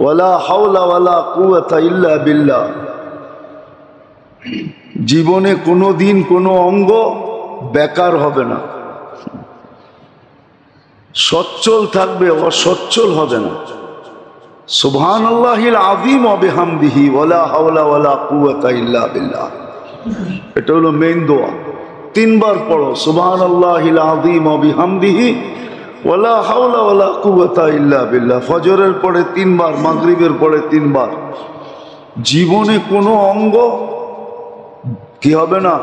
ওয়ালা হাওলা ওয়ালা কুওয়াতা ইল্লা বিল্লাহ। জীবনে কোনো দিন কোনো অঙ্গ বেকার হবে না, সচ্ছল থাকবে, অসচ্ছল হবে না। সুবহানাল্লাহিল আযীম ওয়া বিহামদিহি ওয়ালা হাওলা ওয়ালা কুওয়াতা ইল্লা বিল্লাহ। এটা হলো মেইন দোয়া। 3 বার পড়ো সুবহানাল্লাহিল আযীম ওয়া বিহামদিহি ওয়ালা হাওলা ওয়ালা কুওয়াতা ইল্লা বিল্লাহ। ফজরের পরে 3 বার, মাগরিবের পরে 3 বার। জীবনে কোনো অঙ্গ কি হবে না,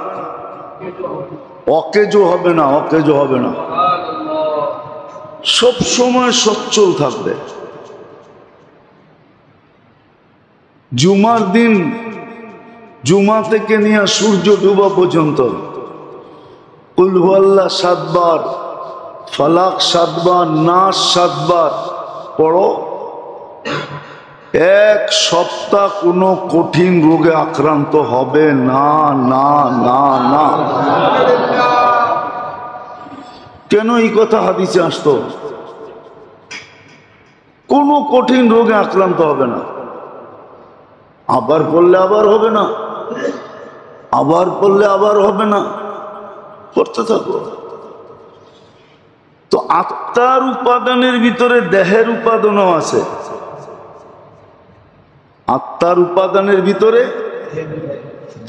অকেজো হবে না, অকেজো হবে না, সব সময় সচ্ছল থাকবে। জুমার দিন, জুমা থেকে নিয়ে সূর্য ডুবা পর্যন্ত কুল হুয়াল্লাহ 7 বার, ফালাক 7 বার, নাস 7 বার পড়ো। 1 সপ্তাহ কোনো কঠিন রোগে আক্রান্ত হবে না, না না না। কেন এই কথা হাদিসে আসতো? কোনো কঠিন রোগে আক্রান্ত হবে না। আবার পড়লে আবার হবে না, আবার পড়লে আবার হবে না, করতে থাকো। তো আত্মার উপাদানের ভিতরে দেহের উপাদানও আছে। আত্মার উপাদানের ভিতরে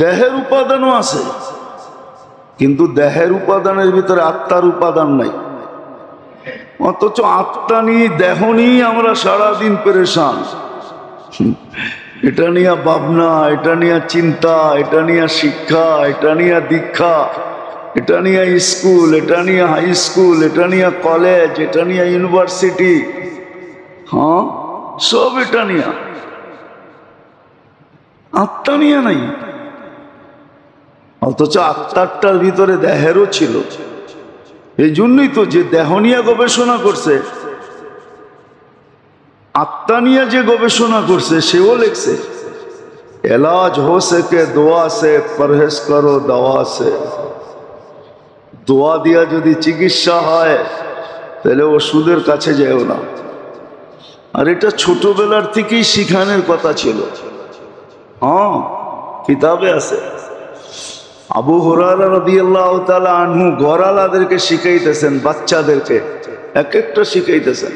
দেহের উপাদানও আছে, কিন্তু দেহের উপাদানের ভিতরে আত্মার উপাদান নাই। অথচ আত্মা নিয়ে, দেহ নিয়ে আমরা সারাদিন পেরেশান। এটা নিয়ে ভাবনা, এটা নিয়ে চিন্তা, এটা নিয়ে শিক্ষা, এটা নিয়ে দীক্ষা, এটা নিয়ে স্কুল, এটা নিয়ে হাই স্কুল, এটা নিয়ে কলেজ, এটা নিয়ে ইউনিভার্সিটি, হ্যাঁ সব এটা নিয়ে, আত্মা নিয়ে নাই। অথচ আত্মাটার ভিতরে দেহেরও ছিল। এই জন্যই তো যে দেহ নিয়ে গবেষণা করছে, আত্মা নিয়ে যে গবেষণা করছে, সেও লিখছে এলাজ হো সকে দোয়া সে, পরহেজ করো দাওয়া সে। দোয়া দিয়া যদি চিকিৎসা হয় তাহলে ওষুধের কাছে যেও না। আর এটা ছোটবেলার থেকেই শিখানোর কথা ছিল। হ্যাঁ, কিতাবে আছে। আবু হুরায়রা রাদিয়াল্লাহু তাআলা আনহু ঘরালাদেরকে শিখাইতেছেন, বাচ্চাদেরকে এক একটা শিখাইতেছেন,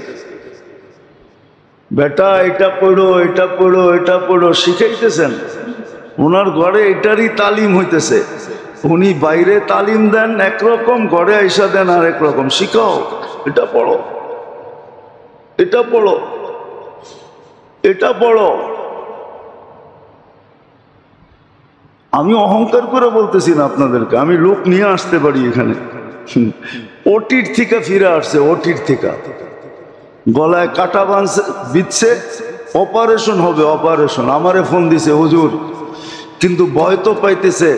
বেটা এটা পড়ো, এটা পড়ো, এটা পড়ো, শিখাইতেছেন। ওনার ঘরে এটারই তালিম হইতেছে। উনি বাইরে তালিম দেন একরকম, ঘরে আইসা দেন আর একরকম। শিখাও, এটা পড়ো, এটা পড়ো, এটা পড়ো। আমি অহংকার করে বলতেছি না আপনাদেরকে, আমি লোক নিয়ে আসতে পারি এখানে। ওটির থেকে ফিরে আসছে, ওটির থেকে গলায় কাটা বিচ্ছে, অপারেশন হবে, অপারেশন। আমারে ফোন দিছে হুজুর, কিন্তু ভয় তো পাইতেছে।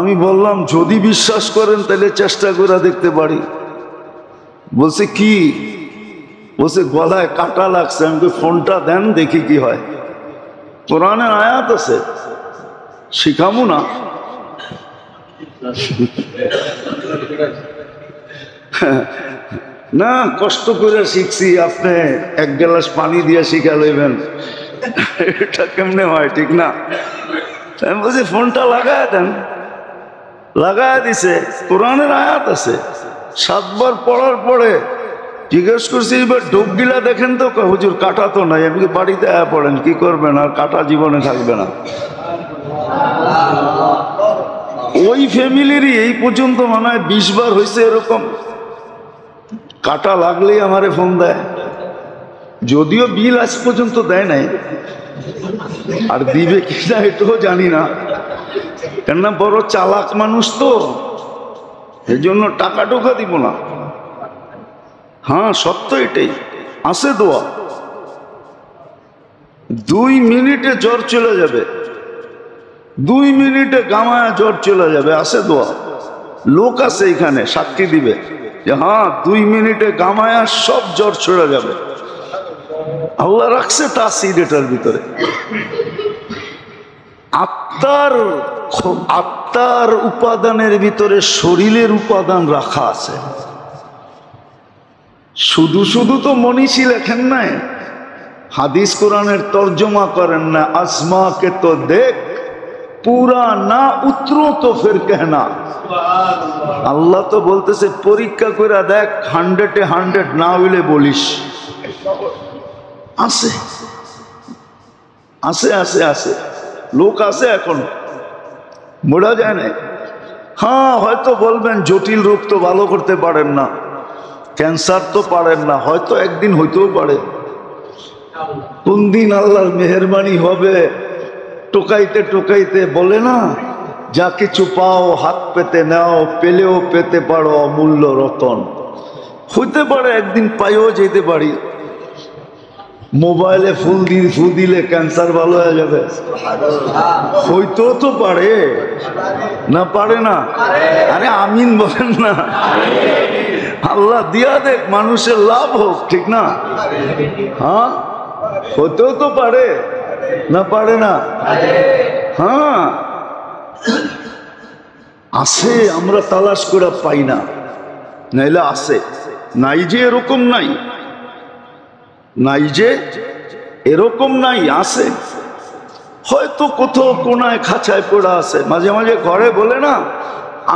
আমি বললাম যদি বিশ্বাস করেন তাহলে চেষ্টা করে দেখতে পারি। বলছে কি? বলছে গলায় কাটা লাগছে। আমি ফোনটা দেন দেখি কি হয়। কোরআনের আয়াত আছে, শিখামু না? না, কষ্ট করে শিখছি, আপনি 1 গ্লাস পানি দিয়ে শিখা লইবেন, এটা কেমনে হয়? ঠিক না? আমি বলছি ফোনটা লাগায় দেন। লাগায় দিছে, কোরআনের আয়াত আছে। 7 বার পড়ার পরে জিজ্ঞেস করছি এবার ডুব গিলা দেখেন তো। হুজুর কাটা তো নাই। আমি বাড়িতে পড়েন, কি করবেন? আর কাটা জীবনে থাকবে না। ওই ফ্যামিলিরই এই পর্যন্ত মনে হয় 20 বার হয়েছে এরকম। কাটা লাগলেই আমারে ফোন দেয়। যদিও বিল আজ পর্যন্ত দেয় নাই, আর দিবে কিনা এটাও জানি না, কেননা বড় চালাক মানুষ তো, এই জন্য টাকা টোকা দিব না। হ্যাঁ, সত্য এটাই আছে। দোয়া 2 মিনিটে জ্বর চলে যাবে, 2 মিনিটে গামায়া জ্বর চলে যাবে, আছে দোয়া। লোক আছে এখানে সাক্ষী দিবে যে হ্যাঁ 2 মিনিটে গামায়া সব জ্বর চলে যাবে। আল্লাহ রাখছে তাসির এটার ভিতরে। আত্মার উপাদানের ভিতরে শরীরের উপাদান রাখা আছে। শুধু শুধু তো মনীষী লেখেন নাই, হাদিস কোরআনের তর্জমা করেন না, আসমাকে তো দেখ পুরা না উতরো তো ফির कहना। আল্লাহ তো বলতেছে পরীক্ষা করে দেখ, 100-এ 100 না হইলে বলিস। আছে আছে আছে আছে লোক আছে, এখন বোঝা যায় না। হ্যাঁ, হয়তো বলবেন জটিল রোগ তো ভালো করতে পারেন না, ক্যান্সার তো পারেন না, হয়তো একদিন হইতেও পারে। কোন দিন আল্লাহর মেহেরবানি হবে, টোকাইতে টোকাইতে বলে না, যা কিছু পাও হাত পেতে নাও, পেলেও পেতে পারো অমূল্য রতন। হইতে পারে একদিন পাইও যেতে পারি। মোবাইলে ফু দিলে ক্যান্সার ভালো হয়ে যাবে, হইতেও তো পারে না, পারে না? আরে আমিন বলেন না। আল্লাহ দিয়া দেখ, মানুষের লাভ হোক, ঠিক না? হ্যাঁ, হতেও তো পারে না, পারে না? হ্যাঁ আছে, আমরা তালাশ করে পাই না, নাইলে আছে। নাই যে এরকম নাই, নাই যে এরকম নাই, আছে। হয়তো কোথাও কোনায় খাঁচায় পড়া আছে। মাঝে মাঝে ঘরে বলে না,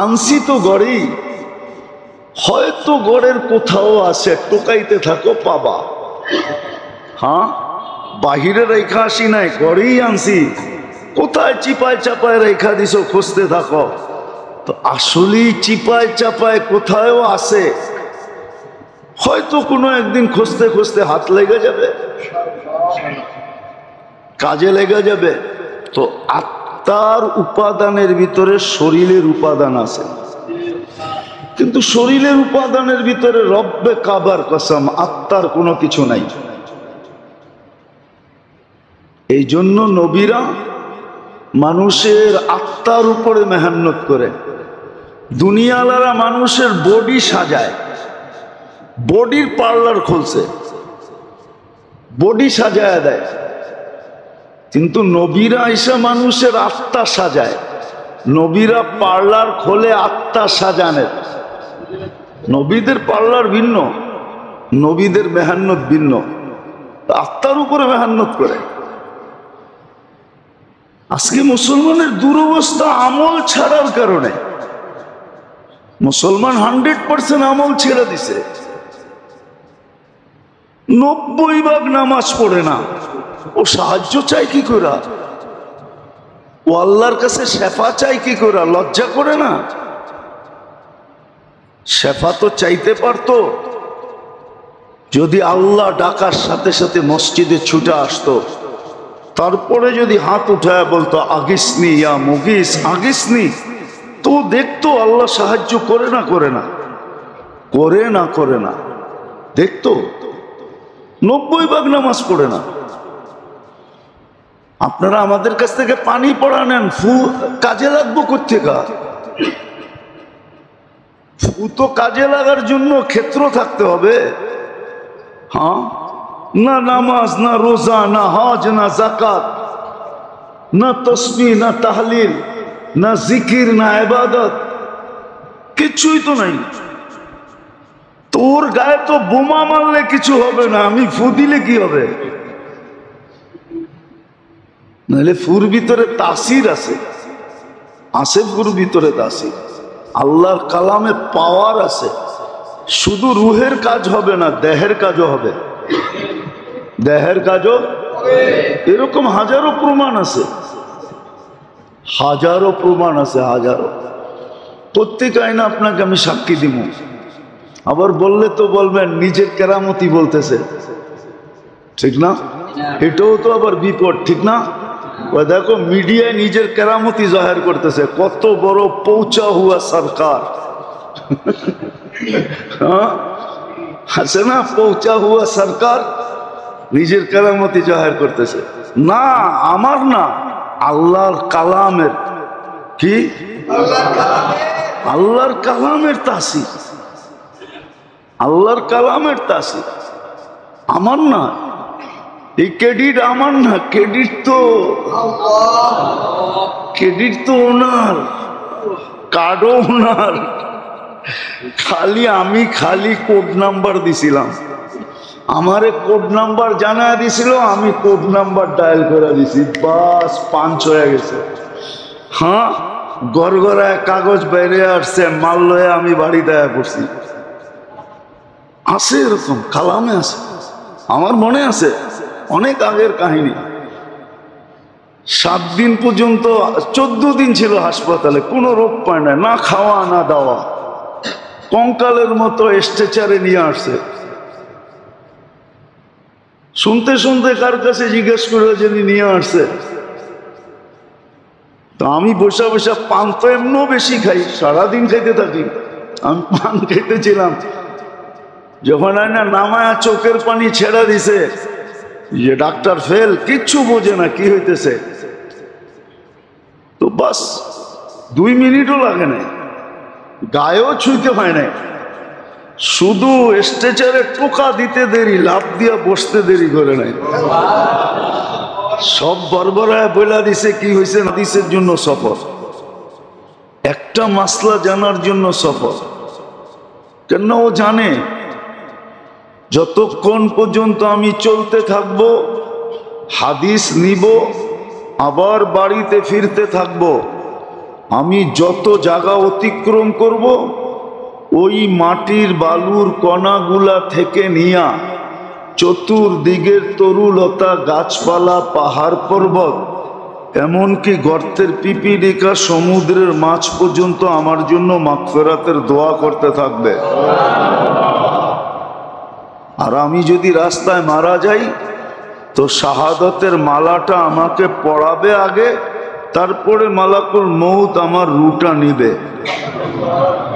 আনছি তো গড়েই, হয়তো গড়ের কোথাও আছে, টোকাইতে থাকো পাবা। হ্যাঁ, বাহিরে রেখা আসি নাই, গড়েই আনছি। কোথায় চিপায় চাপায় রেখা দিছো, খুঁজতে থাকো। তো আসলেই চিপায় চাপায় কোথায়ও আছে, হয়তো কোনো একদিন খুঁজতে খুঁজতে হাত লেগে যাবে, কাজে লেগে যাবে। তো আত্মার উপাদানের ভিতরে শরীরের উপাদান আছে, কিন্তু শরীরের উপাদানের ভিতরে রব্বে কাবার কসম আত্মার কোনো কিছু নাই। এই জন্য নবীরা মানুষের আত্মার উপরে মেহনত করে। দুনিয়ালারা মানুষের বডি সাজায়, বডির পার্লার খুলছে, বডি সাজায় দেয়, কিন্তু নবীরা এসে মানুষের আত্মা সাজায়। নবীরা পার্লার খোলে আত্মা সাজানের। নবীদের পার্লার ভিন্ন, নবীদের মেহনত ভিন্ন, আত্মার উপরে মেহনত করে। আজকে মুসলমানের দুরবস্থা আমল ছাড়ার কারণে। মুসলমান 100% আমল ছেড়ে দিছে, 90% নামাজ পড়ে না। ও সাহায্য চাই কি করে? ও আল্লাহর কাছে শেফা চাই কি করে? লজ্জা করে না? শেফা তো চাইতে পারতো, যদি আল্লাহ ডাকার সাথে সাথে মসজিদে ছুটে আসতো। তারপরে যদি হাত উঠায় বলতো আগিসনি ইয়া মুগিস, আগিসনি, তো দেখতো আল্লাহ সাহায্য করে না, করে না, করে না, করে না, দেখতো। 90% নামাজ পড়ে না। আপনারা আমাদের কাছ থেকে পানি পড়া নেন, ফু কাজে লাগবো কোত্থেকে? ফু তো কাজে লাগার জন্য ক্ষেত্র থাকতে হবে। হ্যাঁ, না নামাজ, না রোজা, না হজ, না যাকাত, না তসবিহ, না তাহলিল, না জিকির, না ইবাদত, কিছুই তো নাই। তোর গায়ে তো বোমা মারলে কিছু হবে না, আমি ফু দিলে কি হবে? নাহলে ফুর ভিতরে তাসির আছে, আছে ফুর ভিতরে তাসির। আল্লাহর কালামে পাওয়ার আছে। শুধু রুহের কাজ হবে না, দেহের কাজও হবে, দেহের কাজও। এরকম হাজারো প্রমাণ আছে, হাজারো প্রমাণ আছে, হাজারো। প্রত্যেক আইনা আপনাকে আমি সাক্ষী দিব। আবার বললে তো বলবেন নিজের কেরামতি বলতেছে, ঠিক না? এটাও তো আবার বিপদ, ঠিক না? ওই দেখো মিডিয়ায় নিজের কেরামতি জাহির করতেছে, কত বড় পৌঁছা হুয়া সরকার। হ্যাঁ, আছে না পৌঁছা হুয়া সরকার, নিজের কেরামতি জাহির করতেছে। না, আমার না, আল্লাহর কালামের। কি? আল্লাহর কালামের তাসির, আল্লাহর কালামের তাসির, আমার না। এই ক্রেডিট আমার না, ক্রেডিট তো ওনার, কার্ডও ওনার। খালি আমি খালি কোড নাম্বার দিছিলাম, আমারে কোড নাম্বার জানা দিছিল, আমি কোড নাম্বার ডায়াল করে দিছি, বাস পাঞ্চ হয়ে গেছে। হ্যাঁ, গড়গড়ায় কাগজ বাইরে আসছে, মাল লয়ে আমি বাড়ি দেয়া করছি। আছে এরকম, কালামে আছে, আমার মনে আছে, অনেক আগের কাহিনী। 7 দিন পর্যন্ত, 14 দিন ছিল হাসপাতালে, কোনো রোগ পায় না, না খাওয়া না দাওয়া, কঙ্কালের মতো স্ট্রেচারে নিয়ে আসছে। শুনতে শুনতে কার কাছে জিজ্ঞেস করে যিনি নিয়ে আসছে, তো আমি বসে বসে পান তো এমনও বেশি খাই, সারাদিন খাইতে থাকি, আমি পান খাইতেছিলাম। যখন না নামায়া চোখের পানি ছেড়া দিছে, যে ডাক্তার ফেল, কিচ্ছু বোঝে না কি হইতেছে, তো বাস 2 মিনিটও লাগে নাই, গায়েও ছুঁইতে হয় নাই, শুধু স্ট্রেচারে টোকা দিতে দেরি, লাফ দিয়া বসতে দেরি করে নাই। সব বরবরায় বইলা দিছে কি হয়েছে, হাদিসের জন্য সফর, একটা মাসলা জানার জন্য সফর। কেন ও জানে যতক্ষণ পর্যন্ত আমি চলতে থাকব, হাদিস নিব, আবার বাড়িতে ফিরতে থাকব, আমি যত জায়গা অতিক্রম করব, ওই মাটির বালুর কণাগুলা থেকে নিয়া চতুর্দিকের তরুলতা, গাছপালা, পাহাড় পর্বত, এমনকি গর্তের পিপিলিকা, সমুদ্রের মাছ পর্যন্ত আমার জন্য মাগফিরাতের দোয়া করতে থাকবে। আর আমি যদি রাস্তায় মারা যাই, তো শাহাদতের মালাটা আমাকে পড়াবে আগে, তারপরে মালাকুল মউত আমার রুটা নিবে।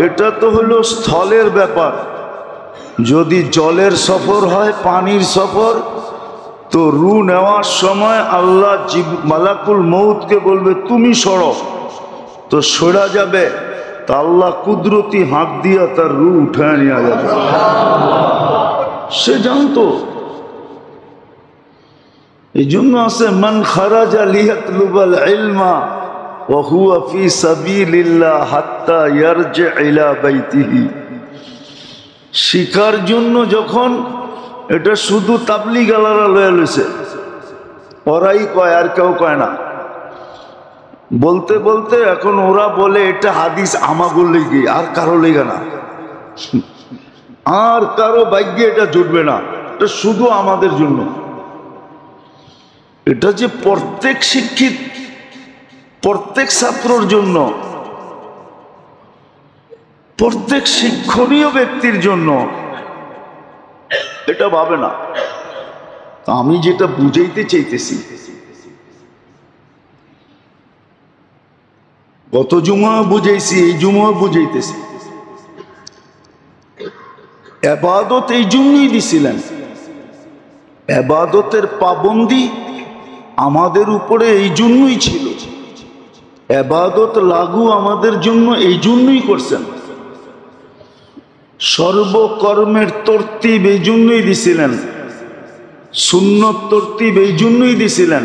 এটা তো হলো স্থলের ব্যাপার। যদি জলের সফর হয়, পানির সফর, তো রু নেওয়ার সময় আল্লাহ মালাকুল মউতকে বলবে তুমি সরো, তো সরা যাবে, তা আল্লাহ কুদরতি হাত দিয়া তার রু উঠায় নিয়ে যাবে। সে জানতো। এই জন্য আছে মান খারাজা লিয়াতলুবাল ইলমা ওয়া হুয়া ফি সাবিলিল্লাহ হাত্তা ইয়ারজি ইলা বাইতিহি। শিকার জন্য যখন, এটা শুধু তাবলিগ আলারা লয়ে লইছে, ওরাই কয়, আর কেউ কয় না। বলতে বলতে এখন ওরা বলে এটা হাদিস আমাগুর লেগে, আর কারো লেগে না, আর কারো ভাগ্যে এটা জুটবে না, এটা শুধু আমাদের জন্য। এটা যে প্রত্যেক শিক্ষিত, প্রত্যেক ছাত্রর জন্য, প্রত্যেক শিক্ষণীয় ব্যক্তির জন্য, এটা ভাবে না। আমি যেটা বুঝাইতে চাইতেছি, গত জুমা বুঝাইছি, এই জুমা বুঝাইতেছি, ইবাদত এই জন্যই দিছিলেন, ইবাদতের পাবন্দি আমাদের উপরে এই জন্যই ছিল, ইবাদত লাগু আমাদের জন্য এই জন্যই করছেন, সর্বকর্মের তরতিব এই জন্যই দিছিলেন, সুন্নত তরতিব এই জন্যই দিছিলেন,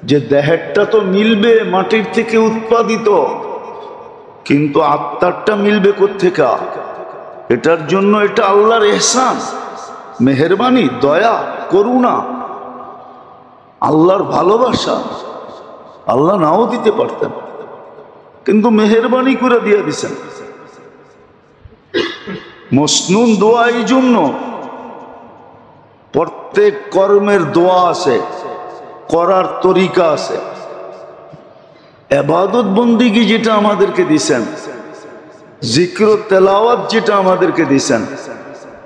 যে দেহেরটা তো মিলবে মাটির থেকে উৎপাদিত, কিন্তু আত্মারটা মিলবে কোত্থেকে? এটার জন্য এটা আল্লাহর ইহসান, মেহেরবানি, দয়া, করুণা, আল্লাহর ভালোবাসা। আল্লাহ নাও দিতে পারতেন, কিন্তু মেহেরবানি করে দিয়ে দিছেন। মসনুন দোয়া এই জন্য, প্রত্যেক কর্মের দোয়া আছে, করার তরিকা আছে। ইবাদত বন্দিগি যেটা আমাদেরকে দিছেন, জিক্র তেলাওয়াত যেটা আমাদেরকে দিছেন,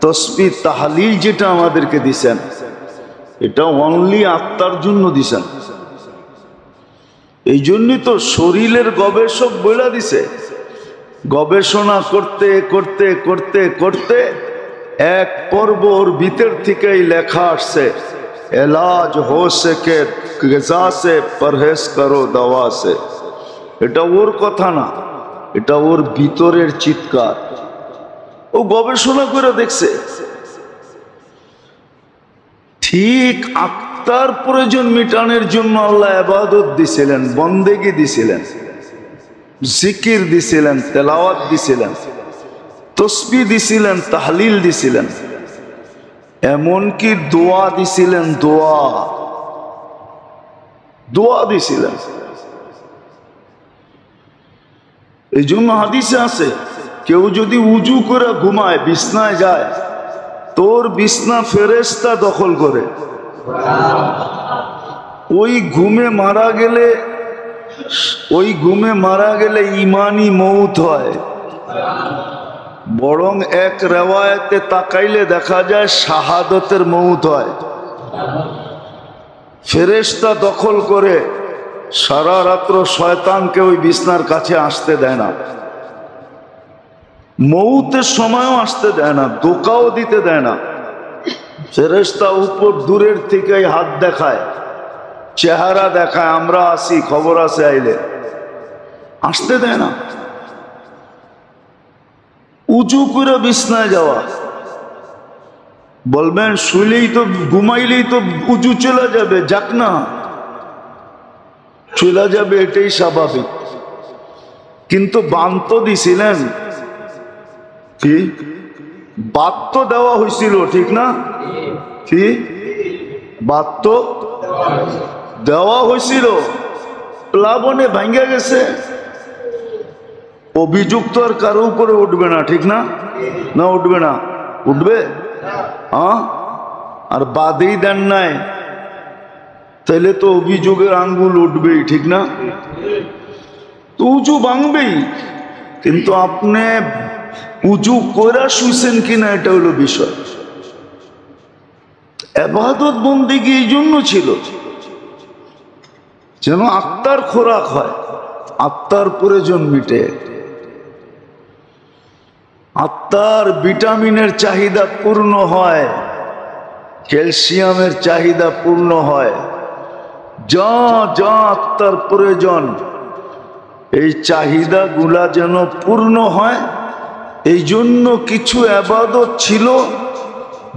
তসবিহ তাহলিল যেটা আমাদেরকে দিছেন, এটা অনলি আত্মার জন্য দিছেন। এই জন্যই তো শরীরের গবেষক বলে দিছে, গবেষণা করতে করতে করতে করতে এক পর্বর ভিতর থেকেই লেখা আসছে, এলাজ হো সকে গজা সে পরহেজ করো দওয়া সে। এটা ওর কথা না, এটা ওর ভিতরের চিৎকার। ও গবেষণা করে দেখছে, ঠিক আত্মার প্রয়োজন মিটানোর জন্য আল্লাহ ইবাদত দিছিলেন, বন্দেগি দিছিলেন, জিকির দিছিলেন, তেলাওয়াত দিছিলেন, তসবিহ দিছিলেন, তাহলিল দিছিলেন। এমনকি দোয়া দিছিলেন, দোয়া দিছিলেন। এই জন্য হাদিসে আছে, কেউ যদি উজু করে ঘুমায়, বিছনায় যায়, তোর বিছনা ফেরেশতা দখল করে। ওই ঘুমে মারা গেলে ইমানি মৌত হয়। বরং এক রেওয়ায়েতে তাকাইলে দেখা যায় শাহাদতের মৌত হয়। ফেরেশতা দখল করে, সারা রাত্র শয়তানকে ওই বিছনার কাছে আসতে দেয় না, মৌতের সময়ও আসতে দেয় না, ধোঁকাও দিতে দেয় না। ফেরেশতা উপর দূরের থেকে হাত দেখায়, চেহারা দেখায়, আমরা আসি, খবর আছে, আইলে আসতে দেয় না। উঁচু করে বিছনায় যাওয়া, বলবেন শুইলেই তো, ঘুমাইলেই তো উঁচু চলে যাবে, যাক না, চলে যাবে, এটাই স্বাভাবিক। কিন্তু বান তো দিছিলেন, কি বাত তো দেওয়া হয়েছিল, ঠিক না? কি বাত তো দেওয়া হয়েছিল, প্লাবনে ভাঙ্গা গেছে। অভিযুক্ত আর কারো উপরে উঠবে না, ঠিক না? না উঠবে না? উঠবে? হ্যাঁ, আর বাদেই দেন নাই, তাহলে তো অভিযোগের আঙ্গুল উঠবেই, ঠিক না? তো উঁচু ভাঙবেই। কিন্তু আপনি উঁচু করে শুছেন কিনা, এটা হলো বিষয়। ইবাদত বন্দেগী এই জন্য ছিল যেন আত্মার খোরাক হয়, আত্মার প্রয়োজন মিটে, আত্মার ভিটামিনের চাহিদা পূর্ণ হয়, ক্যালসিয়ামের চাহিদা পূর্ণ হয়, যা যা আত্মার প্রয়োজন, এই চাহিদাগুলা যেন পূর্ণ হয়। এই জন্য কিছু ইবাদত ছিল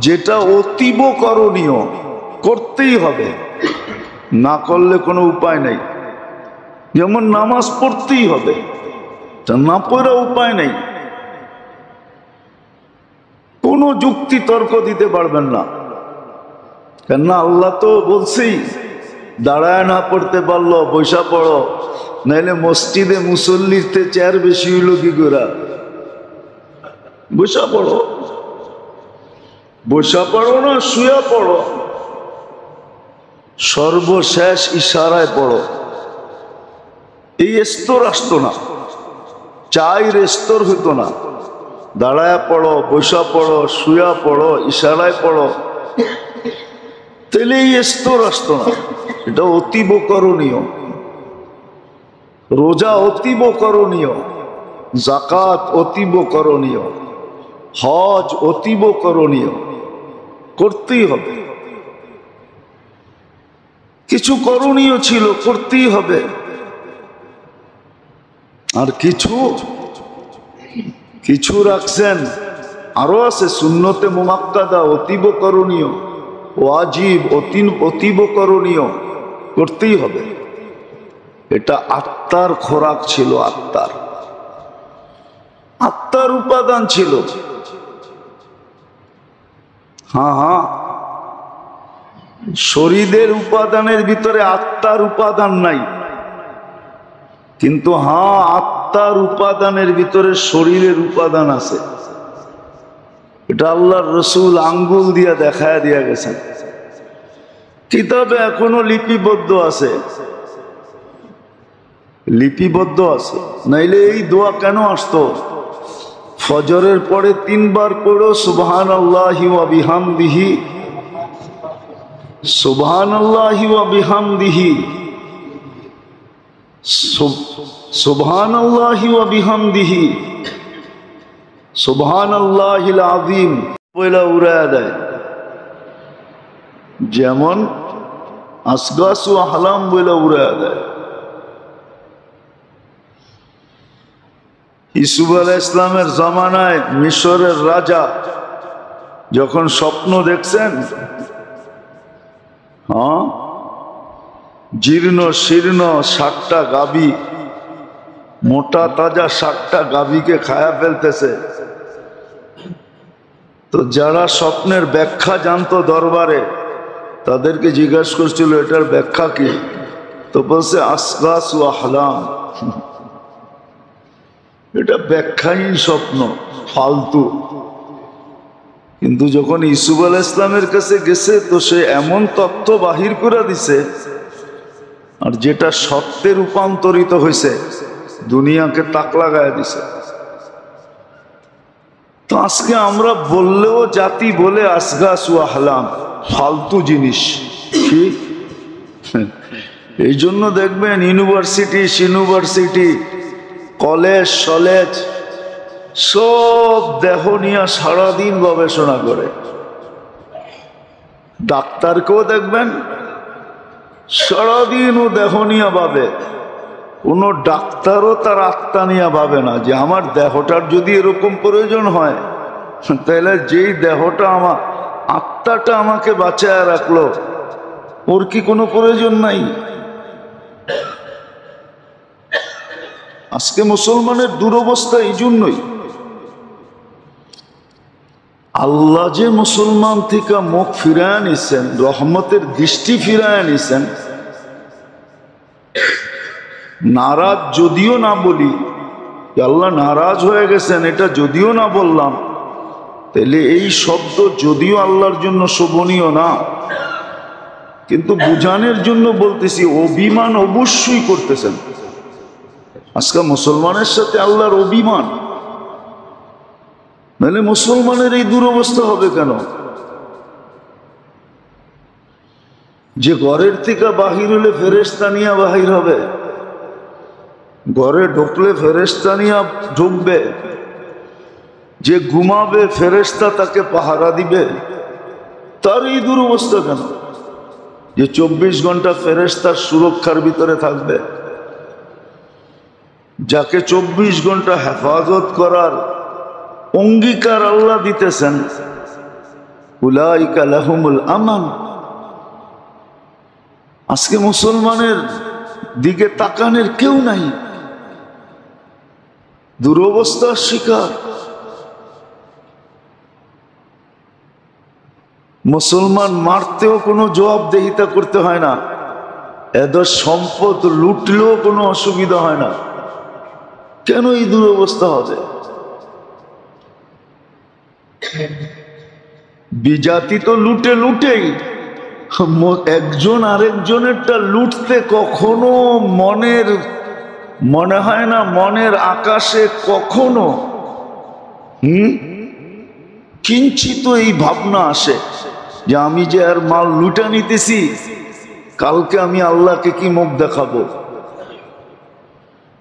যেটা অতীব করণীয়, করতেই হবে, না করলে কোনো উপায় নেই। যেমন নামাজ পড়তেই হবে, তা না পড়া উপায় নেই। কোনো যুক্তি তর্ক দিতে পারবেন না, কেননা আল্লাহ তো বলছেই, দাঁড়ায় না পড়তে পারলো বৈশা পড়ো, নাইলে মসজিদে মুসল্লিতে চেয়ার বেশি হইল কি করে? বৈশা পড়ো, বৈশা পড়ো না শুয়া পড়ো, সর্বশেষ ইশারায় পড়ো। এই স্তর আসতো না, চাইর স্তর হইতো না, দাঁড়ায় পড়ো, বৈশা পড়ো, শুয়া পড়ো, ইশারায় পড়ো, তাহলে এই স্তর আসতো না। এটা অতীব করণীয়। রোজা অতীব করণীয়, যাকাত অতীব করণীয়, হজ অতীব করণীয়, করতেই হবে। কিছু করণীয় ছিল, করতেই হবে। আর কিছু রাখছেন, আরো আছে সুন্নতে মুআক্কাদা, অতীব করণীয়, ওয়াজিব অতীব করণীয়, করতেই হবে। এটা আত্মার খোরাক ছিল, আত্মার উপাদান ছিল। হ্যাঁ, শরীরের উপাদানের ভিতরে আত্মার উপাদান নাই, কিন্তু হ্যাঁ, আত্মার উপাদানের ভিতরে শরীরের উপাদান আছে। এটা আল্লাহর রসুল আঙ্গুল দিয়া দেখায় দিয়া গেছেন, কিতাবে এখনো লিপিবদ্ধ আছে, নাইলে এই দোয়া কেন আসতো? ফজরের পরে 3 বার পড়ো সুবহানাল্লাহি ওয়া বিহামদিহি, সুবহানাল্লাহি ওয়া বিহামদিহি, সুবহানাল্লাহি ওয়া বিহামদিহি, সুবহানাল্লাহিল আযীম পয়লা উড়ায়া দেয়। যেমন আসগাসু আহলাম বইলা উড়ায়া দেয়। ইউসুফ আলাইহিস সালামের জামানায় মিশরের রাজা যখন স্বপ্ন দেখছেন, হ্যাঁ, জীর্ণ শীর্ণ 60টা গাভী, মোটা তাজা 60টা গাভীকে খায়া ফেলতেছে, তো যারা স্বপ্নের ব্যাখ্যা জানতো দরবারে, তাদেরকে জিজ্ঞাসা করছিল এটার ব্যাখ্যা কি? তো বলছে আসগাস ও আহলাম, এটা ব্যাখ্যাহীন স্বপ্ন, ফালতু। কিন্তু যখন ইউসুফ আলাইহিস ইসলামের কাছে গেছে, তো সে এমন তথ্য বাহির করে দিছে, আর যেটা সত্যে রূপান্তরিত হয়েছে, দুনিয়াকে তাক লাগায় দিছে। তো আজকে আমরা বললেও জাতি বলে আসগাস ও আহলাম, ফালতু জিনিস। কি এই জন্য দেখবেন ইউনিভার্সিটি, কলেজ সব দেহ নিয়ে সারাদিন গবেষণা করে। ডাক্তারকেও দেখবেন সারাদিন ও দেহ নিয়ে ভাবে। কোনো ডাক্তারও তার আত্মা নিয়ে ভাবে না যে আমার দেহটার যদি এরকম প্রয়োজন হয়, তাহলে যেই দেহটা আমার আত্মাটা আমাকে বাঁচায় রাখলো, ওর কি কোনো প্রয়োজন নাই? আজকে মুসলমানের দুরবস্থা এই জন্যই। আল্লাহ যে মুসলমান থেকে মুখ ফিরায় নিছেন, রহমতের দৃষ্টি ফিরায় নিছেন, নারাজ যদিও না বলি, আল্লাহ নারাজ হয়ে গেছেন এটা যদিও না বললাম, তাহলে এই শব্দ যদিও আল্লাহর জন্য শোভনীয় না, কিন্তু বুঝানোর জন্য বলতেছি, অভিমান অবশ্যই করতেছেন। আজকে মুসলমানের সাথে আল্লাহর অভিমান, নাহলে মুসলমানের এই দুরবস্থা হবে কেন? যে ঘরের থেকে বাহির হলে ফেরেশতা নিয়ে বাহির হবে, ঘরে ঢুকলে ফেরেশতা নিয়ে ঢুকবে, যে ঘুমাবে ফেরেশতা তাকে পাহারা দিবে, তার এই দুরবস্থা কেন? যে 24 ঘন্টা ফেরেশতার সুরক্ষার ভিতরে থাকবে, যাকে 24 ঘন্টা হেফাজত করার অঙ্গীকার আল্লাহ দিতেছেন, উলাইকা লাহুমুল আমান। আজকে মুসলমানের দিকে তাকানোর কেউ নাই, দুরবস্থার শিকার। মুসলমান মারতেও কোনো জবাবদেহিতা করতে হয় না, এদের সম্পদ লুটলেও কোনো অসুবিধা হয় না। কেন এই দুরবস্থা হবে? বিজাতি তো লুটেই, একজন আরেকজনেরটা লুটতে কখনো মনে হয় না, মনের আকাশে কখনো কিঞ্চিত এই ভাবনা আসে যে আমি যে আর মাল লুটা নিতেছি, কালকে আমি আল্লাহকে কি মুখ দেখাবো?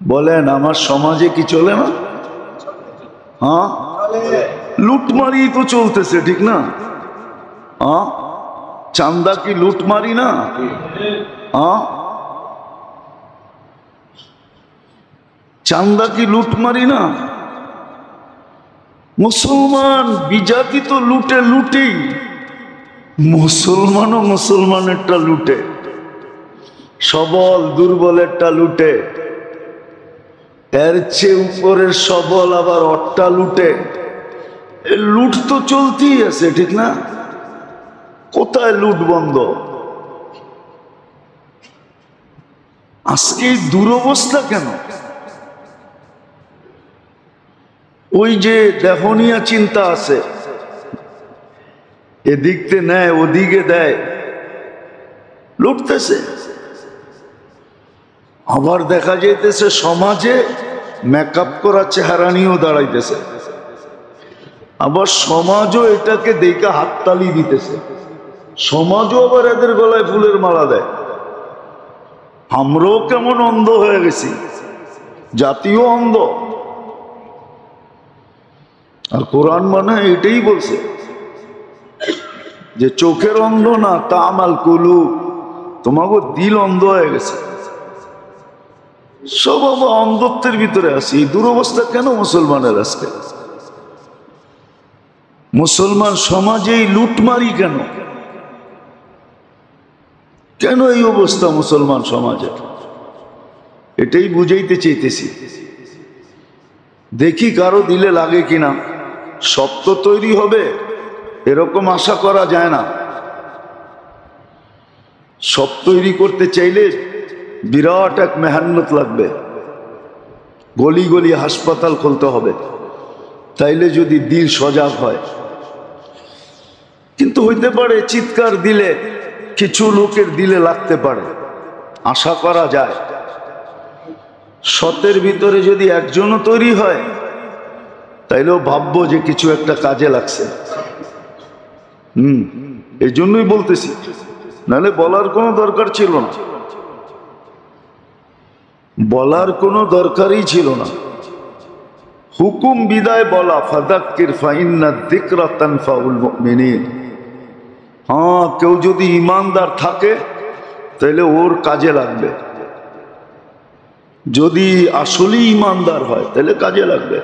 বলেন আমার সমাজে কি চলে না? হ্যাঁ, লুটমারি তো চলতেছে, ঠিক না? হ্যাঁ, চান্দা কি লুটমারি না? হ্যাঁ, চান্দা কি লুটমারি না? মুসলমান বিজাতি তো লুটেই, মুসলমানও মুসলমানেরটা লুটে, সবল দুর্বলেরটা লুটে, এর চেয়ে উপরের সবল আবার অট্টা লুটে। লুট তো চলতেই আছে, ঠিক না? কোথায় লুট বন্ধ? আজকে দুরবস্থা কেন? ওই যে দেহনিয়া চিন্তা আছে, এদিকতে নেয় ওদিকে দেয়, লুটতেছে। আবার দেখা যাইতেছে সমাজে মেকআপ করা চেহারা নিয়েও দাঁড়াইতেছে, আবার সমাজও এটাকে দেখে হাততালি দিতেছে, সমাজও আবার এদের গলায় ফুলের মালা দেয়। আমরাও কেমন অন্ধ হয়ে গেছি, জাতীয় অন্ধ। আর কোরআন মানে এটাই বলছে যে চোখের অন্ধ না, তামাল কুলুব, তোমাকে দিল অন্ধ হয়ে গেছে। সব আবার অন্ধত্বের ভিতরে আছি। এই দুরবস্থা কেন মুসলমানের আজকে? মুসলমান সমাজে এই লুটমারি কেন? কেন এই অবস্থা মুসলমান সমাজে? এটাই বুঝাইতে চাইতেছি। দেখি কারো দিলে লাগে কিনা। সব তো তৈরি হবে, এরকম আশা করা যায় না। সব তৈরি করতে চাইলে বিরাট এক মেহনত লাগবে, গলি গলি হাসপাতাল খুলতে হবে, তাইলে যদি দিল সজাগ হয়। কিন্তু হইতে পারে চিৎকার দিলে কিছু লোকের দিলে লাগতে পারে, আশা করা যায়। শতের ভিতরে যদি একজনও তৈরি হয় তাইলেও ভাববো যে কিছু একটা কাজে লাগছে। এই জন্যই বলতেছি, নাহলে বলার কোনো দরকার ছিল না, বলার কোনো দরকারই ছিল না। হুকুম বিদায় বলা, ফাযাক্কির ফাইন্না যিকরা তানফাউল মুমিনিন। হ্যাঁ, কেউ যদি ইমানদার থাকে তাহলে ওর কাজে লাগবে, যদি আসলেই ইমানদার হয় তাহলে কাজে লাগবে।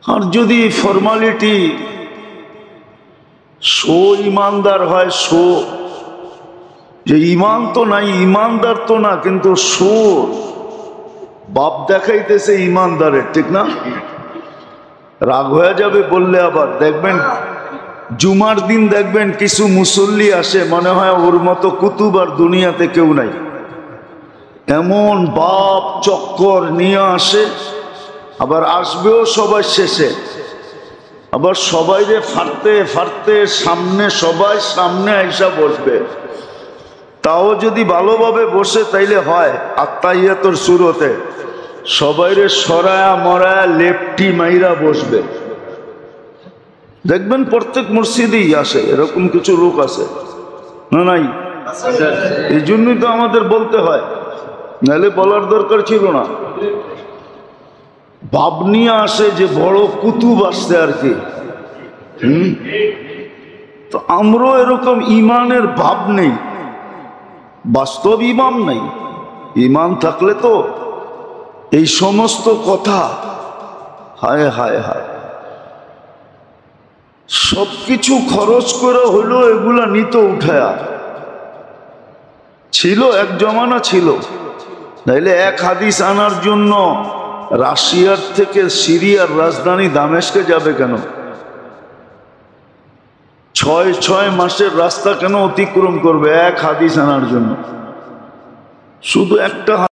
আর যদি ফর্মালিটি শো ইমানদার হয়, শো যে ইমান তো নাই, ইমানদার তো না, কিন্তু শো বাপ দেখাইতেছে ইমানদারের, ঠিক না? রাগ হয়ে যাবে বললে। আবার দেখবেন জুমার দিন দেখবেন কিছু মুসল্লি আসে, মনে হয় ওর মতো কুতুব আর দুনিয়াতে কেউ নাই, এমন বাপ চক্কর নিয়ে আসে। আবার আসবেও সবাই শেষে, আবার সবাইরে ফাড়তে ফাড়তে সামনে, সবাই সামনে আইসা বসবে। তাও যদি ভালোভাবে বসে তাইলে হয় আত্তাহিয়াতুর শুরুতে সবাইরে সরায়া মরায়া লেপটি মাইরা বসবে। দেখবেন প্রত্যেক মসজিদেই আসে, এরকম কিছু লোক আছে না? নাই? এই জন্যই তো আমাদের বলতে হয়, নাহলে বলার দরকার ছিল না। ভাব নিয়ে আসে যে বড় কুতুব আসছে আর কি। তো আমরাও এরকম ইমানের ভাব নেই, বাস্তব ইমান নেই। ইমান থাকলে তো এই সমস্ত কথা, হায় হায় হায়, সবকিছু খরচ করে হইলো এগুলা নিত উঠায়া। ছিল এক জমানা ছিল, তাইলে এক হাদিস আনার জন্য রাশিয়ার থেকে সিরিয়ার রাজধানী দামেস্কে যাবে কেন? 6 মাসের রাস্তা কেন অতিক্রম করবে এক হাদিস আনার জন্য? শুধু একটা